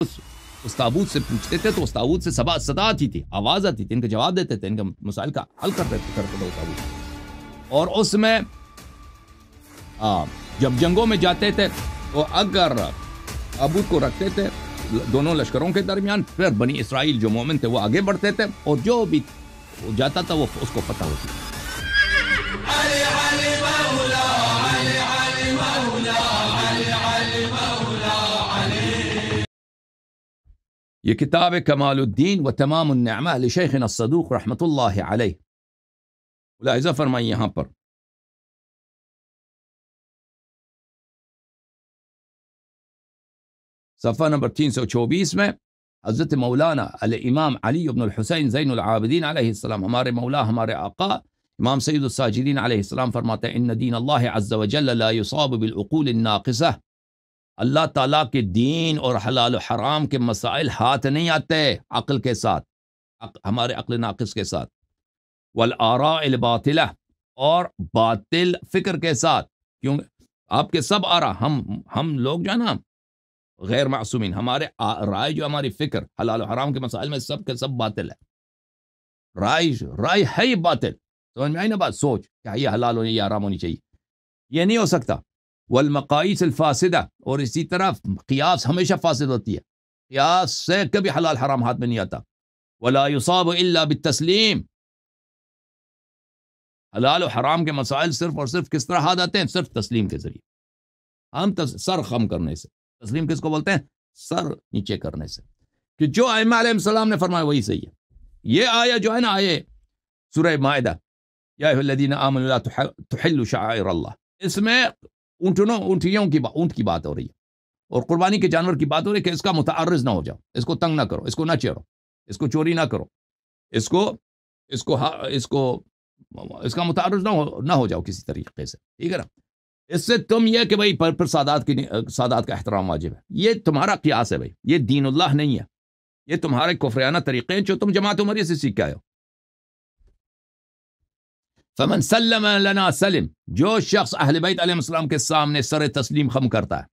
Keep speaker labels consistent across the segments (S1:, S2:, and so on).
S1: اس تابوت سے پوچھتے تھے تو اس تابوت سے صدا آتی تھی، آواز آتی تھی، ان کے جواب دیتے تھے، ان کے مسائل کا حل کرتے تھے اس تابوت. اور اس میں جب جنگوں میں جاتے تھے تو اگر تابوت کو رکھتے تھے دونوں لشکروں کے درمیان، پھر بنی اسرائیل جو مومن تھے وہ آگے بڑھتے تھے اور جو بھی جاتا تھا وہ اس کو فتح ہوتی تھی. یہ کتاب کمال الدین و تمام النعمہ لشیخنا الصدوق رحمۃ اللہ علیہ. ملاحظہ فرمائیے یہاں پر صفحہ نمبر 324 میں حضرت مولانا الامام علی بن الحسین زین العابدین علیہ السلام، ہمارے مولا ہمارے آقا امام سید الساجدین علیہ السلام فرماتے ہیں ان دین اللہ عز وجل لا يصاب بالعقول الناقصہ. اللہ تعالیٰ کے دین اور حلال و حرام کے مسائل ہاتھ نہیں آتے عقل کے ساتھ، ہمارے عقل ناقص کے ساتھ، والآراء الباطلہ، اور باطل فکر کے ساتھ. کیوں؟ آپ کے سب آراء، ہم لوگ جو ہے نا غیر معصومین، ہمارے رائے جو ہماری فکر حلال و حرام کے مسائل میں سب کے سب باطل ہے. رائے ہے ہی باطل. سمجھ میں آئی نا بات؟ سوچ کہ یہ حلال ہونی یا حرام ہونی چاہیے، یہ نہیں ہو سکتا. والمقایس الفاسدہ، اور اسی طرح قیاس ہمیشہ فاسد ہوتی ہے، قیاس سے کبھی حلال حرام ہاتھ میں نہیں آتا. ولا يصاب الا بالتسلیم، حلال و حرام کے مسائل صرف اور صرف کس طرح ہاتھ آتے ہیں؟ صرف تسلیم کے ذریعے. ہم سر خم کرنے سے. تسلیم کس کو بولتے ہیں؟ سر نیچے کرنے سے، کہ جو ائمہ علیہ السلام نے فرمایا وہی صحیح ہے. یہ آیہ جو ہے نا، آیہ سورہ مائدہ، یا ایھا الذین آمنوا لا تحلوا شعائر اللہ، اس میں اونٹ کی بات ہو رہی ہے اور قربانی کے جانور کی بات ہو رہی ہے کہ اس کا متعرض نہ ہو جاؤ، اس کو تنگ نہ کرو، اس کو نہ چیرو، اس کو چوری نہ کرو، اس کا متعرض نہ ہو جاؤ کسی طریقے سے. ٹھیک ہے نا؟ اس سے تم یہ کہ بھائی پر سادات کا احترام واجب ہے، یہ تمہارا قیاس ہے بھائی، یہ دین اللہ نہیں ہے، یہ تمہارے کفریانہ طریقے ہیں جو تم جماعت عمریہ سے سیکھ کے آئے ہو. فمن سلم لنا سلم، جو شخص اہل بیت علیہ السلام کے سامنے سر تسلیم خم کرتا ہے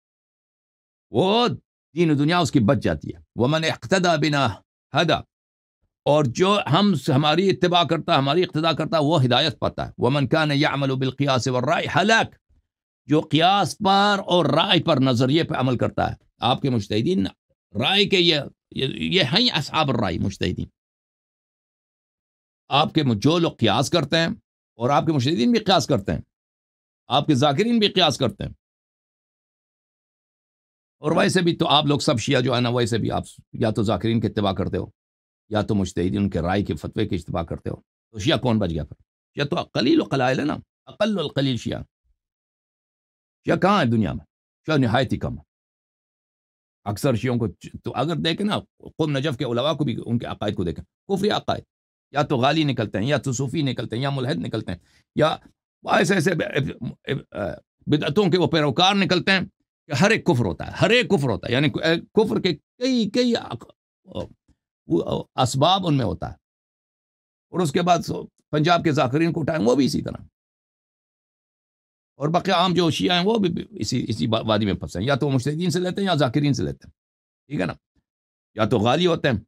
S1: وہ دین و دنیا اس کی بچ جاتی ہے. ومن اقتدى بنا ہدا، اور جو ہماری اتباع کرتا ہے، ہماری اقتداء کرتا ہے، وہ ہدایت پاتا ہے. ومن كان يعمل بالقياس والرأي ہلاک، جو قیاس پر اور رائے پر نظریے پہ عمل کرتا ہے. آپ کے مجتہدین رائے کے یہ ہیں اصحاب الرائے، مجتہدین. آپ کے جو لوگ قیاس کرتے ہیں اور آپ کے مجتہدین بھی قیاس کرتے ہیں، آپ کے ذاکرین بھی قیاس کرتے ہیں. اور ویسے بھی تو آپ لوگ سب شیعہ جو ہے نا، ویسے بھی آپ یا تو ذاکرین کے اتباع کرتے ہو یا تو مجتہدین ان کے رائے کے فتوے کے اتباع کرتے ہو. تو شیعہ کون بچ گیا پھر؟ شیعہ تو قلیل و قلائل ہے نا، اقل القلیل شیعہ. شیعہ کہاں ہے دنیا میں؟ شیعہ نہایت ہی کم ہے. اکثر شیعوں کو تو اگر دیکھیں نا، قوم نجف کے علماء کو بھی ان کے عقائد کو دیکھیں، کفری عقائد، یا تو غالی نکلتے ہیں، یا تو صوفی نکلتے ہیں، یا ملحد نکلتے ہیں، یا ایسے بدعتوں کے وہ پیروکار نکلتے ہیں کہ ہر ایک کفر ہوتا ہے، ہر ایک کفر ہوتا ہے. یعنی کفر کے کئی اسباب ان میں ہوتا ہے. اور اس کے بعد پنجاب کے ذاکرین کو اٹھائیں وہ بھی اسی طرح، اور باقی عام جو شیعہ ہیں وہ بھی اسی وادی میں پھنسے ہیں. یا تو وہ مجتہدین سے لیتے ہیں یا ذاکرین سے لیتے ہیں. ٹھیک ہے نا؟ یا تو غالی ہوتے ہیں.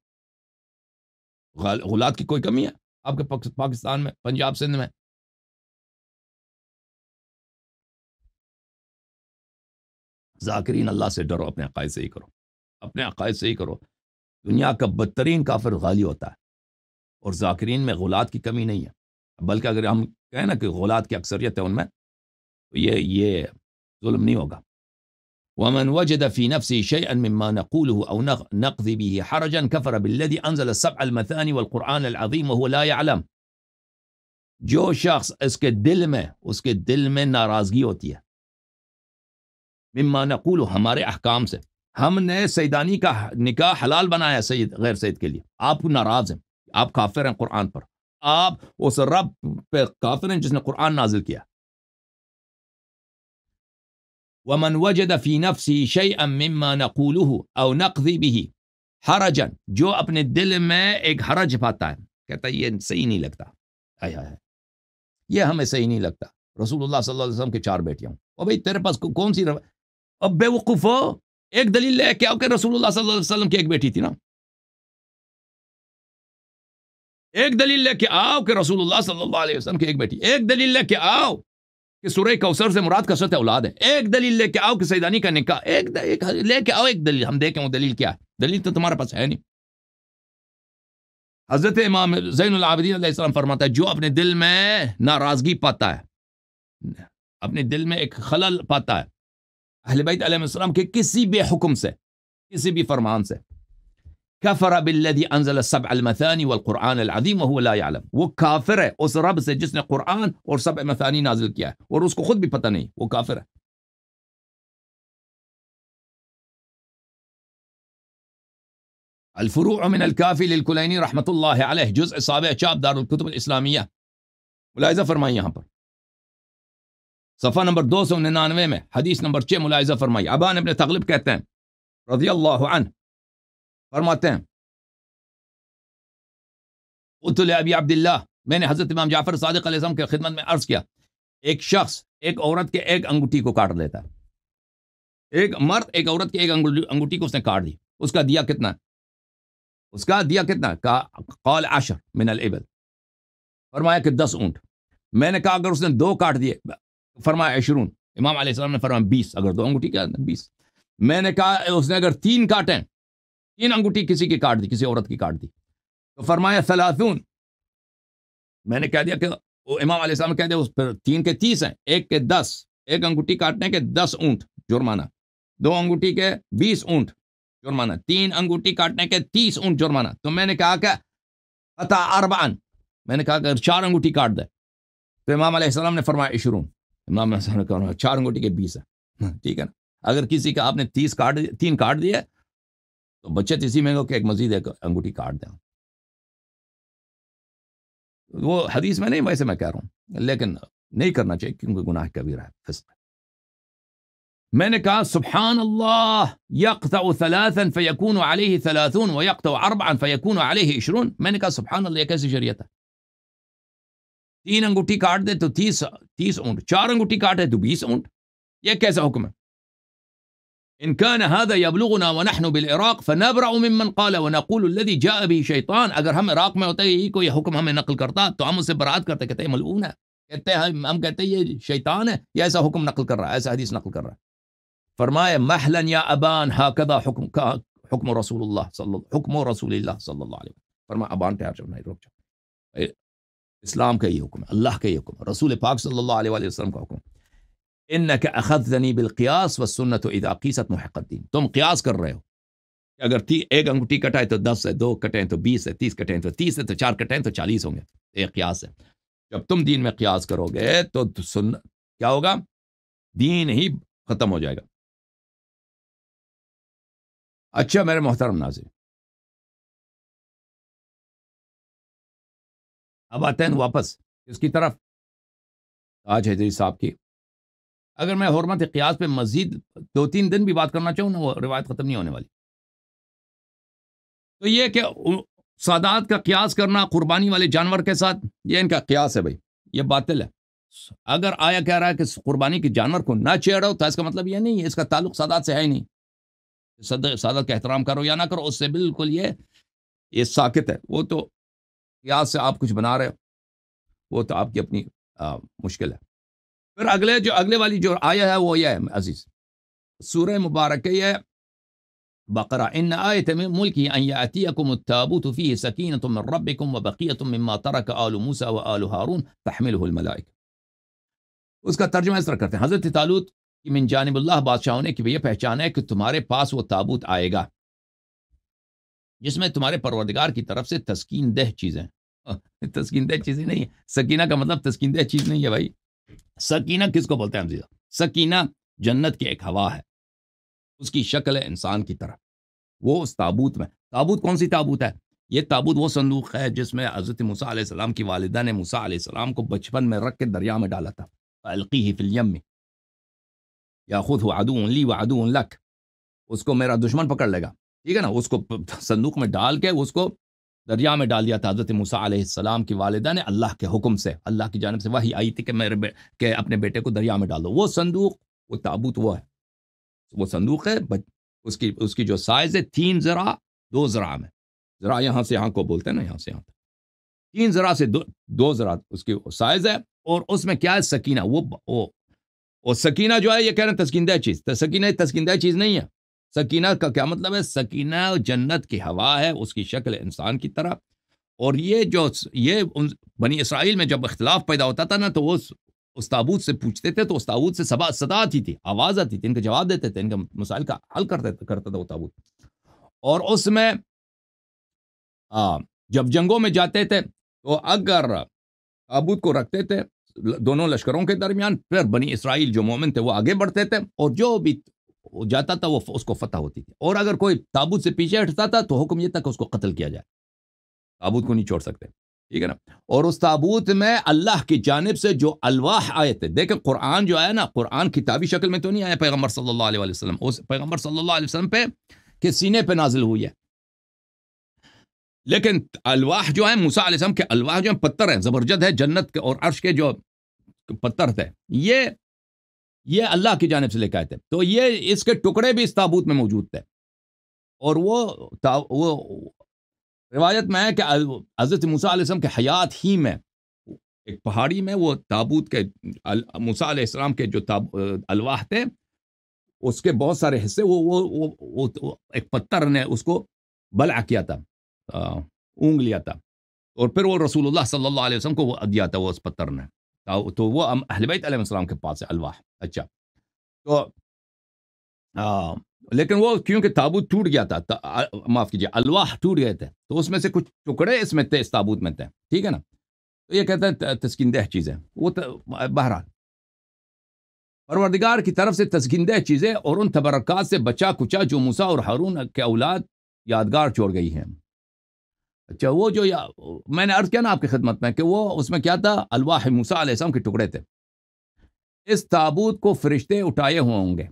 S1: غلات کی کوئی کمی ہے آپ کے پاکستان میں، پنجاب سندھ میں؟ ذاکرین اللہ سے ڈرو، اپنے عقائد سے ہی کرو، اپنے عقائد سے ہی کرو. دنیا کا بدترین کافر غالی ہوتا ہے، اور ذاکرین میں غلات کی کمی نہیں ہے. بلکہ اگر ہم کہیں نا کہ غلات کی اکثریت ہے ان میں، تو یہ ظلم نہیں ہوگا. ومن وجد في نفسه شيئا مما نقوله أو نقضي به حرجا كفر بالذي أنزل السبع المثاني والقرآن العظيم وهو لا يعلم. جو شخص اس کے دل میں ناراضگی ہوتی ہے، مما نقول، ہمارے احکام سے، ہم نے سیدانی کا نکاح حلال بنایا سید غیر سید کے لیے، آپ ناراض ہیں، آپ کافر ہیں قرآن پر، آپ اس رب پہ کافر ہیں جس نے قرآن نازل کیا. ومن وجد في نفسه شيئا مما نقوله او نقضي به حرجا، جو اپنے دل میں ایک حرج پاتا ہے، کہتا ہے یہ صحیح نہیں لگتا، یہ ہمیں صحیح نہیں لگتا. رسول اللہ صلی اللہ علیہ وسلم کے 4 بیٹیاں ہوں، اور بھائی تیرے پاس کون سی اب بے وقوف ہو، ایک دلیل لے کے آؤ کہ رسول اللہ صلی اللہ علیہ وسلم کی ایک بیٹی تھی نا، ایک دلیل لے کے آؤ کہ رسول اللہ صلی اللہ علیہ وسلم کی ایک بیٹی، ایک دلیل لے کے آؤ کہ سورہ کوثر سے مراد کثرت اولاد ہے، ایک دلیل لے کے آؤ کہ سیدانی کا نکاح، ایک لے کے آؤ ایک دلیل، ہم دیکھیں وہ دلیل کیا ہے، دلیل تو تمہارے پاس ہے نہیں۔ حضرت امام زین العابدین علیہ السلام فرماتا ہے جو اپنے دل میں ناراضگی پاتا ہے، اپنے دل میں ایک خلل پاتا ہے اہل بیت علیہ السلام کے کسی بھی حکم سے، کسی بھی فرمان سے، کفر بالذی انزل السبع المثانی والقرآن العظیم وهو لا يعلم، وہ کافر ہے اس رب سے جس نے قرآن اور سبع مثانی نازل کیا ہے اور اس کو خود بھی پتہ نہیں، وہ کافر ہے۔ الفروع من الکافی للکلینی رحمۃ اللہ علیہ، جزء 7 چاپ دار الکتب الاسلامیہ، ملاحظہ فرمائی یہاں پر صفحہ نمبر 299 میں حدیث نمبر 6 ملاحظہ فرمائی، ابان ابن تغلب کہتے ہیں رضی اللہ عنہ، فرماتے ہیں قلت لأبی عبداللہ، میں نے حضرت امام جعفر صادق علیہ السلام کی خدمت میں عرض کیا، ایک شخص ایک عورت کے ایک انگوٹھی کو کاٹ لیتا ہے، ایک مرد ایک عورت کے ایک انگوٹھی کو اس نے کاٹ دی، اس کا دیا کتنا ہے؟ اس کا دیا کتنا؟ قال 10 من الابل، فرمایا کہ 10 اونٹ۔ میں نے کہا اگر اس نے 2 کاٹ دیے، فرمایا 20، امام علیہ السلام نے فرمایا 20، اگر 2 انگوٹھی کیا 20۔ میں نے کہا اس نے اگر 3 کاٹیں، 3 انگوٹھی کسی کی کاٹ دی، کسی عورت کی کاٹ دی، تو فرمایا 30۔ میں نے کہہ دیا کہ امام علیہ السلام نے کہہ دیا اس پر 3 کے 30 ہیں، 1 کے 10، ایک انگوٹھی کاٹنے کے 10 اونٹ جرمانہ، 2 انگوٹھی کے 20 اونٹ جرمانہ، 3 انگوٹھی کاٹنے کے 30 اونٹ جرمانہ۔ تو میں نے کہا کہ قطع 4، میں نے کہا کہ 4 انگوٹھی کاٹ دے، تو امام علیہ السلام نے فرمایا 20، امام علیہ السلام نے کہا 4 انگوٹھی کے 20 ہے، ٹھیک ہے نا۔ اگر کسی کا آپ نے 3 کاٹ دیے تو بچت اسی میں ہو کہ ایک مزید ایک انگوٹھی کاٹ دیں، وہ حدیث میں نہیں، ویسے میں کہہ رہا ہوں، لیکن نہیں کرنا چاہیے کیونکہ گناہ کبیرہ ہے، فسق ہے۔ میں نے کہا سبحان اللہ، یقطع 3 فیکون علیہ 30 ویقطع 4 فیکون علیہ 20، میں نے کہا سبحان اللہ، یہ کیسی شریعت ہے؟ 3 انگوٹھی کاٹ دے تو 30 اونٹ، 4 انگوٹھی کاٹے تو 20 اونٹ، یہ کیسا حکم ہے؟ ان كان هذا يبلغنا ونحن بالعراق فنبرأ ممن قال ونقول الذي جاء به شیطان، اگر ہم عراق میں ہوتے ہی کوئی حکم ہمیں نقل کرتا تو ہم اس سے برات کرتے، کہتے ہیں ملعون ہے، کہتے ہیں ہم کہتے ہیں یہ شیطان ہے، یہ ایسا حکم نقل کر رہا ہے، ایسا حدیث نقل کر رہا ہے۔ فرمایا محلا یا ابان هكذا حکم رسول اللہ حکم رسول اللہ صلی اللہ علیہ وسلم، فرمایا ابان ٹھہر جاؤ، نہیں رک جاؤ، اسلام کا یہ حکم ہے، اللہ کا یہ حکم ہے، رسول پاک صلی اللہ علیہ وسلم کا حکم۔ انک اخذتنی بالقیاس والسنت اذا قیست محق الدین، تم قیاس کر رہے ہو کہ اگر ایک انگوٹھی کٹائے تو 10 ہے، 2 کٹیں تو 20 ہے، 30 کٹیں تو 30 ہے، تو 4 کٹیں تو 40 ہوں گے، ایک قیاس ہے۔ جب تم دین میں قیاس کرو گے تو کیا ہوگا؟ دین ہی ختم ہو جائے گا۔ اچھا میرے محترم ناظرین، اب آتے ہیں واپس اس کی طرف، آج حضری صاحب کی، اگر میں حرمت قیاس پہ مزید 2-3 دن بھی بات کرنا چاہوں نا، وہ روایت ختم نہیں ہونے والی۔ تو یہ کہ سادات کا قیاس کرنا قربانی والے جانور کے ساتھ، یہ ان کا قیاس ہے بھائی، یہ باطل ہے۔ اگر آیا کہہ رہا ہے کہ قربانی کے جانور کو نہ چھیڑو تو اس کا مطلب یہ نہیں ہے، اس کا تعلق سادات سے ہے ہی نہیں، سادات کا احترام کرو یا نہ کرو، اس سے بالکل یہ ساکت ہے۔ وہ تو قیاس سے آپ کچھ بنا رہے ہو، وہ تو آپ کی اپنی مشکل ہے۔ پھر اگلے والی جو آیا ہے وہ یہ ہے عزیز، سورہ مبارکہ یہ بقرہ، ان آیت من ملکی ان یاتیکم التابوت فیہ سکینۃ من ربکم وبقیۃ مما ترک آل موسیٰ وآل ہارون تحملہ الملائکہ۔ اس کا ترجمہ اس طرح کرتے ہیں، حضرت طالوت کی من جانب اللہ بادشاہوں نے کہ یہ پہچان ہے کہ تمہارے پاس وہ تابوت آئے گا جس میں تمہارے پروردگار کی طرف سے تسکین دہ چیزیں، تسکین دہ چیزیں نہیں ہے، سکینہ کا مطلب تسکین دہ چیز نہیں ہے بھائی۔ سکینہ کس کو بولتے ہیں عزیزہ؟ سکینہ جنت کی ایک ہوا ہے، اس کی شکل ہے انسان کی طرح، وہ اس تابوت میں۔ تابوت کون سی تابوت ہے؟ یہ تابوت وہ صندوق ہے جس میں حضرت موسیٰ علیہ السلام کی والدہ نے موسیٰ علیہ السلام کو بچپن میں رکھ کے دریا میں ڈالا تھا، فَأَلْقِيهِ فِي الْيَمِّ يَأْخُذْهُ عَدُوٌ لِي وَعَدُوٌ لَكَ، اس کو میرا دشمن پکڑ لے گا، ٹھیک ہے نا۔ اس کو صندوق میں ڈال کے اس کو دریا میں ڈال دیا تھا حضرت موسیٰ علیہ السلام کی والدہ نے، اللہ کے حکم سے، اللہ کی جانب سے وحی آئی تھی کہ اپنے بیٹے کو دریا میں ڈال دو۔ وہ صندوق، وہ تابوت وہ ہے، وہ صندوق ہے اس کی جو سائز ہے 3 ذرا 2 ذرا میں، ذرا یہاں سے یہاں کو بولتے ہیں نا، یہاں سے یہاں تک 3 ذرا سے 2 ذرا اس کی سائز ہے، اور اس میں کیا ہے سکینہ، وہ سکینہ جو ہے یہ کہہ رہے ہیں تسکین دہ چیز، سکینہ تسکین دہ چیز نہیں ہے۔ سکینہ کا کیا مطلب ہے؟ سکینہ جنت کی ہوا ہے، اس کی شکل انسان کی طرح، اور یہ بنی اسرائیل میں جب اختلاف پیدا ہوتا تھا نا تو وہ اس تابوت سے پوچھتے تھے، تو اس تابوت سے صدا آتی تھی، آواز آتی تھی، ان کا جواب دیتے تھے، ان کے مسائل کا حل کرتا تھا وہ تابوت۔ اور اس میں جب جنگوں میں جاتے تھے تو اگر تابوت کو رکھتے تھے دونوں لشکروں کے درمیان، پھر بنی اسرائیل جو مومن تھے وہ آگے بڑھتے تھے، اور جو بھی جاتا تھا وہ اس کو فتح ہوتی تھی، اور اگر کوئی تابوت سے پیچھے ہٹتا تھا تو حکم یہ تھا کہ اس کو قتل کیا جائے، تابوت کو نہیں چھوڑ سکتے، ٹھیک ہے نا۔ اور اس تابوت میں اللہ کی جانب سے جو الواح آئے تھے، دیکھیں قرآن جو آیا نا، قرآن کتابی شکل میں تو نہیں آیا پیغمبر صلی اللہ علیہ وسلم، اس پیغمبر صلی اللہ علیہ وسلم پہ کہ سینے پہ نازل ہوئی ہے، لیکن الواح جو ہے موسیٰ علیہ السلام کے الواح جو ہیں پتھر ہیں، زبرجد ہے، جنت کے اور عرش کے جو پتھر تھے، یہ اللہ کی جانب سے لے کے آئے تھے، تو یہ اس کے ٹکڑے بھی اس تابوت میں موجود تھے، اور وہ روایت میں ہے کہ حضرت موسیٰ علیہ السلام کے حیات ہی میں ایک پہاڑی میں وہ تابوت کے موسیٰ علیہ السلام کے جو الواح تھے اس کے بہت سارے حصے وہ ایک پتھر نے اس کو بلع کیا تھا، اونگ لیا تھا، اور پھر وہ رسول اللہ صلی اللہ علیہ وسلم کو وہ دیا تھا وہ اس پتھر نے، تو وہ اہل بیت علیہ السلام کے پاس ہے الواح۔ اچھا، تو لیکن وہ کیونکہ تابوت ٹوٹ گیا تھا، معاف کیجیے، الواح ٹوٹ گئے تھے، تو اس میں سے کچھ ٹکڑے اس میں تھے، اس تابوت میں تھے، ٹھیک ہے نا۔ تو یہ کہتے ہیں تسکین دہ چیزیں، وہ بہرحال پروردگار کی طرف سے تسکین دہ چیزیں اور ان تبرکات سے بچا کچا جو موسیٰ اور ہارون کے اولاد یادگار چھوڑ گئی ہیں۔ اچھا، وہ جو میں نے عرض کیا نا آپ کی خدمت میں کہ وہ اس میں کیا تھا، الواح موسیٰ علیہ السلام کے ٹکڑے تھے۔ اس تابوت کو فرشتے اٹھائے ہوئے ہوں گے۔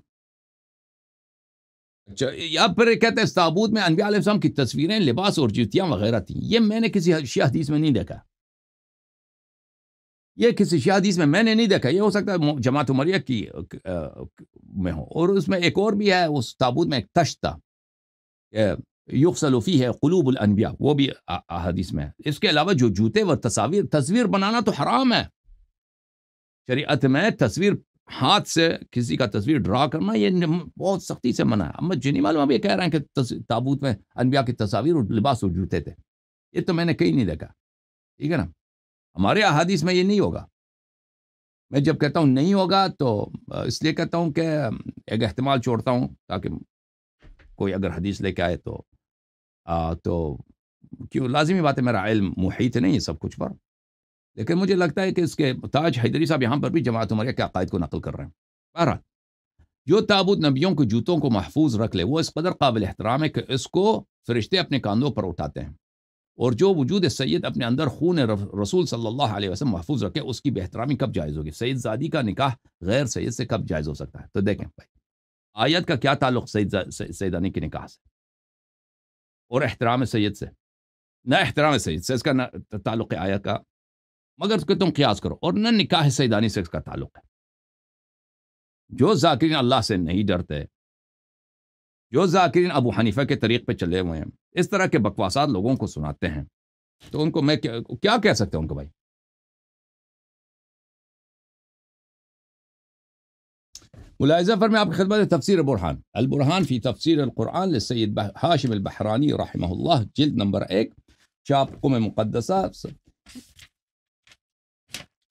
S1: اچھا، یا پھر کہتے ہیں اس تابوت میں انبیاء علیہ السلام کی تصویریں، لباس اور جوتیاں وغیرہ تھیں۔ یہ میں نے کسی شیعہ حدیث میں نہیں دیکھا، یہ کسی شیعہ حدیث میں نے نہیں دیکھا، یہ ہو سکتا ہے جماعت عمریہ کی میں ہو۔ اور اس میں ایک اور بھی ہے، اس تابوت میں ایک تشت تھا، یغسل فیہ قلوب الانبیاء، وہ بھی حدیث میں ہے۔ اس کے علاوہ جو جوتے و تصویر بنانا تو حرام ہے شریعت میں، تصویر ہاتھ سے کسی کا تصویر ڈرا کرنا یہ بہت سختی سے منع ہے۔ اما جنی معلوم اب یہ کہہ رہے ہیں کہ تابوت میں انبیاء کی تصاویر اور لباس اور جوتے تھے، یہ تو میں نے کہیں نہیں دیکھا، ٹھیک ہے نا۔ ہمارے احادیث میں یہ نہیں ہوگا۔ میں جب کہتا ہوں نہیں ہوگا تو اس لیے کہتا ہوں کہ ایک احتمال چھوڑتا ہوں تاکہ کوئی اگر حدیث لے کے آئے تو کیوں، لازمی بات ہے میرا علم محیط نہیں ہے سب کچھ پر، لیکن مجھے لگتا ہے کہ اس کے تاج حیدری صاحب یہاں پر بھی جماعت عمریہ کے عقائد کو نقل کر رہے ہیں۔ بہرحال جو تابوت نبیوں کے جوتوں کو محفوظ رکھ لے وہ اس قدر قابل احترام ہے کہ اس کو فرشتے اپنے کاندھوں پر اٹھاتے ہیں، اور جو وجود سید اپنے اندر خون رسول صلی اللہ علیہ وسلم محفوظ رکھے اس کی بے احترامی کب جائز ہوگی؟ سید زادی کا نکاح غیر سید سے کب جائز ہو سکتا ہے؟ تو دیکھیں بھائی، آیت کا کیا تعلق سیدانی کے نکاح سے اور احترام سید سے؟ نہ احترام سید سے اس کا نہ تعلق ہے آیت کا، مگر اس کو تم قیاس کرو، اور نہ نکاح سیدانی سے اس کا تعلق ہے۔ جو ذاکرین اللہ سے نہیں ڈرتے، جو ذاکرین ابو حنیفہ کے طریق پہ چلے ہوئے ہیں، اس طرح کے بکواسات لوگوں کو سناتے ہیں، تو ان کو میں کیا کہہ سکتا ہوں ان کو؟ بھائی ملاحظہ پر میں آپ کی خدمت تفسیر البرحان فی تفسیر القرآن للسید ہاشم البحرانی رحمہ اللہ، جلد نمبر 1، چاپ قم مقدسہ،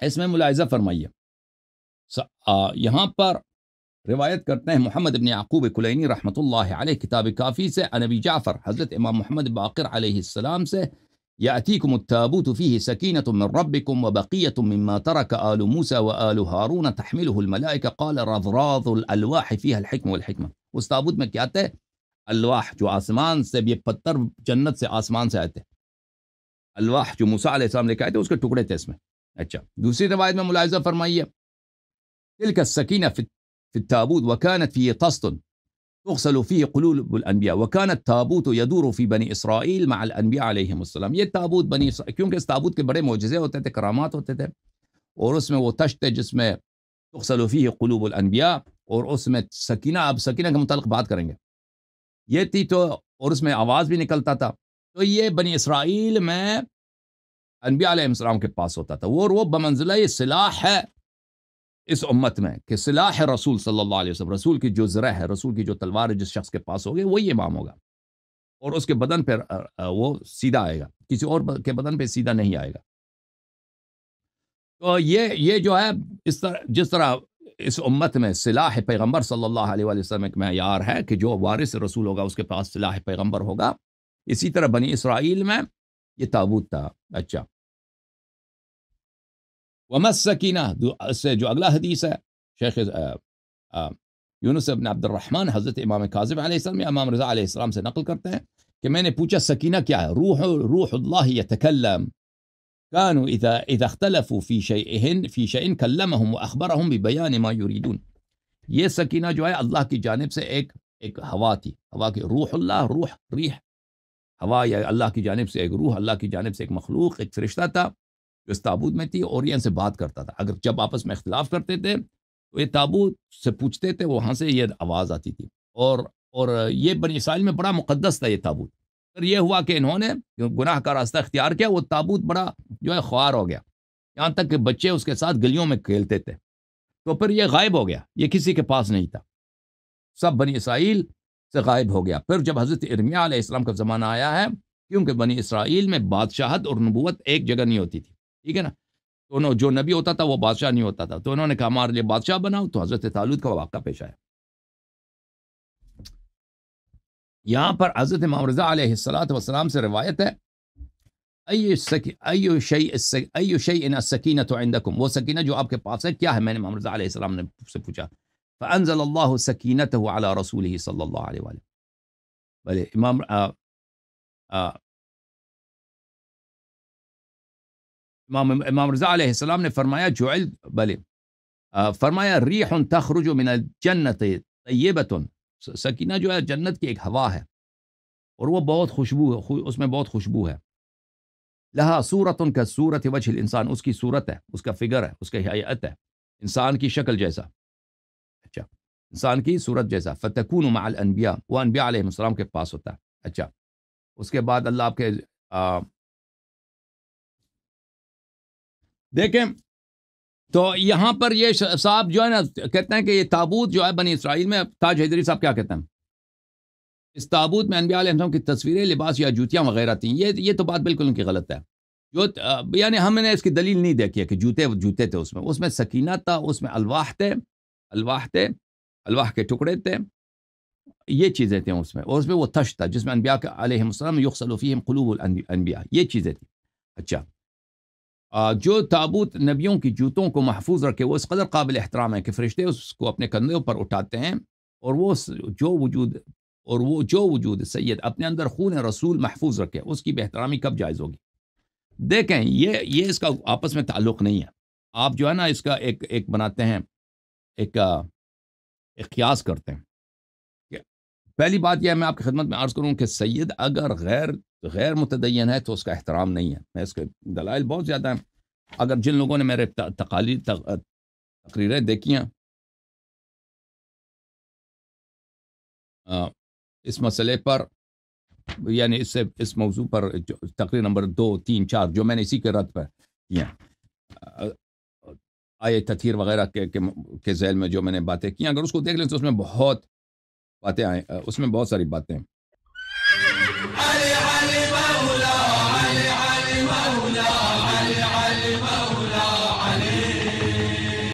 S1: اس میں ملاحظہ فرمائیے، یہاں پر روایت کرتے ہیں محمد ابن یعقوب کلینی رحمۃ اللہ علیہ کتاب کافی سے، عن ابی جعفر حضرت امام محمد باقر علیہ السلام سے، یأتیکم التابوت فیہ سکینۃ من ربکم وبقیۃ مما ترک آل موسیٰ وآل ہارون تحملہ الملائکہ قال رضراض الالواح فیہا الحکم والحکمہ۔ اس تابوت میں کیا تھے؟ الواح، جو آسمان سے، یہ پتھر جنت سے آسمان سے آئے تھے، الواح جو موسیٰ علیہ السلام لے کے آئے تھے اس کے ٹکڑے تھے اس میں۔ اچھا، دوسری روایت میں ملاحظہ فرمائیے، تلک السکینہ فی التابوت وكانت فيه طست تغسل فيه قلوب الانبیاء وكان التابوت يدور في بني اسرائیل مع الانبیاء علیہم السلام۔ یہ تابوت بنی اسرائیل، کیونکہ اس تابوت کے بڑے معجزے ہوتے تھے، کرامات ہوتے تھے، اور اس میں وہ تشت ہے جس میں تغسل فيه قلوب الانبیاء، اور اس میں سکینہ، اب سکینہ کے متعلق بات کریں گے، یہ تھی تو، اور اس میں آواز بھی نکلتا تھا. تو یہ بنی اسرائیل میں انبیاء علیہ السلام کے پاس ہوتا تھا، وہ بمنزلہ سلاح ہے اس امت میں، کہ سلاح ہے رسول صلی اللہ علیہ وسلم، رسول کی جو زرہ ہے، رسول کی جو تلوار ہے، جس شخص کے پاس ہوگی وہی امام ہوگا، اور اس کے بدن پہ وہ سیدھا آئے گا، کسی اور کے بدن پہ سیدھا نہیں آئے گا. تو یہ جو ہے اس طرح، جس طرح اس امت میں سلاح پیغمبر صلی اللہ علیہ وآلہ وسلم ایک معیار ہے کہ جو وارث رسول ہوگا اس کے پاس سلاح پیغمبر ہوگا، اسی طرح بنی اسرائیل میں یہ تابوت تھا. اچھا، وَمَا السَّكِينَةُ، اس سے جو اگلا حدیث ہے، شیخ یونس بن عبد الرحمن حضرت امام کاظم علیہ السلام یا امام رضا علیہ السلام سے نقل کرتے ہیں کہ میں نے پوچھا سکینہ کیا ہے؟ روح اللہ یتکلم، كانوا اذا اختلفوا في شيء كلمهم واخبرهم ببيان ما يريدون. یہ سکینہ جو ہے اللہ کی جانب سے ایک ہوا تھی، ہوا کی روح اللہ، روح ریح، ہوا یا اللہ کی جانب سے ایک روح، اللہ کی جانب سے ایک مخلوق، ایک فرشتہ تھا جو اس تابوت میں تھی، اور یہ ان سے بات کرتا تھا. اگر جب آپس میں اختلاف کرتے تھے تو یہ تابوت سے پوچھتے تھے، وہاں سے یہ آواز آتی تھی. اور یہ بنی اسرائیل میں بڑا مقدس تھا یہ تابوت. پھر یہ ہوا کہ انہوں نے گناہ کا راستہ اختیار کیا، وہ تابوت بڑا جو ہے خوار ہو گیا، یہاں تک کہ بچے اس کے ساتھ گلیوں میں کھیلتے تھے. تو پھر یہ غائب ہو گیا، یہ کسی کے پاس نہیں تھا، سب بنی اسرائیل سے غائب ہو گیا. پھر جب حضرت ارمیا علیہ السلام کا زمانہ آیا ہے، کیونکہ بنی اسرائیل میں بادشاہت اور نبوت ایک جگہ نہیں ہوتی تھی، ٹھیک ہے نا، تو جو نبی ہوتا تھا وہ بادشاہ نہیں ہوتا تھا، تو انہوں نے کہا ہمارے لیے بادشاہ بناؤ، تو حضرت طالوت کا واقعہ پیش آیا. یہاں پر حضرت امام رضا علیہ السلام سے روایت ہے، ایو شیء السکینۃ عندکم، وہ سکینہ جو آپ کے پاس ہے کیا ہے؟ میں نے امام رضا علیہ السلام نے سے پوچھا. فانزل اللہ سکینتہ علی رسولہ صلی اللہ علیہ وآلہ. بلے امام رضا علیہ السلام نے فرمایا فرمایا ریح تخرج من الجنت طیبۃ، سکینہ جو ہے جنت کی ایک ہوا ہے، اور وہ بہت خوشبو ہے، اس میں بہت خوشبو ہے. لہا صورت کصورت وجہ الانسان، اس کی صورت ہے، اس کا فگر ہے، اس کا ہیئت ہے انسان کی شکل جیسا، اچھا، انسان کی صورت جیسا. فتکون مع الانبیاء، وہ انبیاء علیہ السلام کے پاس ہوتا ہے. اچھا، اس کے بعد اللہ آپ کے دیکھیں، تو یہاں پر یہ صاحب جو ہے نا کہتے ہیں کہ یہ تابوت جو ہے بنی اسرائیل میں، تاج حیدری صاحب کیا کہتے ہیں، اس تابوت میں انبیاء علیہ السلام کی تصویریں، لباس یا جوتیاں وغیرہ تھیں. یہ تو بات بالکل ان کی غلط ہے. جو یعنی ہم نے اس کی دلیل نہیں دیکھی ہے کہ جوتے تھے اس میں سکینہ تھا، اس میں الواح تھے، الواح کے ٹکڑے تھے، یہ چیزیں تھیں اس میں، اور اس میں وہ تش تھا جس میں انبیاء علیہ السلام یغسل فیہم قلوب الانبیاء، یہ چیزیں تھیں. اچھا، جو تابوت نبیوں کی جوتوں کو محفوظ رکھے، وہ اس قدر قابل احترام ہے کہ فرشتے اس کو اپنے کندھوں پر اٹھاتے ہیں، اور وہ جو وجود سید اپنے اندر خون رسول محفوظ رکھے، اس کی بے احترامی کب جائز ہوگی؟ دیکھیں، یہ اس کا آپس میں تعلق نہیں ہے. آپ جو ہے نا اس کا ایک بناتے ہیں، ایک قیاس کرتے ہیں. پہلی بات یہ ہے، میں آپ کی خدمت میں عرض کروں کہ سید اگر غیر متدین ہے تو اس کا احترام نہیں ہے. میں اس کے دلائل بہت زیادہ ہیں. اگر جن لوگوں نے میرے تقریریں دیکھی ہیں اس مسئلے پر، یعنی اس موضوع پر تقریر نمبر 2، 3، 4 جو میں نے اسی کے رد پر کیا، آئے تطہیر وغیرہ کے ذیل میں جو میں نے باتیں کی، اگر اس کو دیکھ لیں تو اس میں بہت باتیں آئیں، اس میں بہت ساری باتیں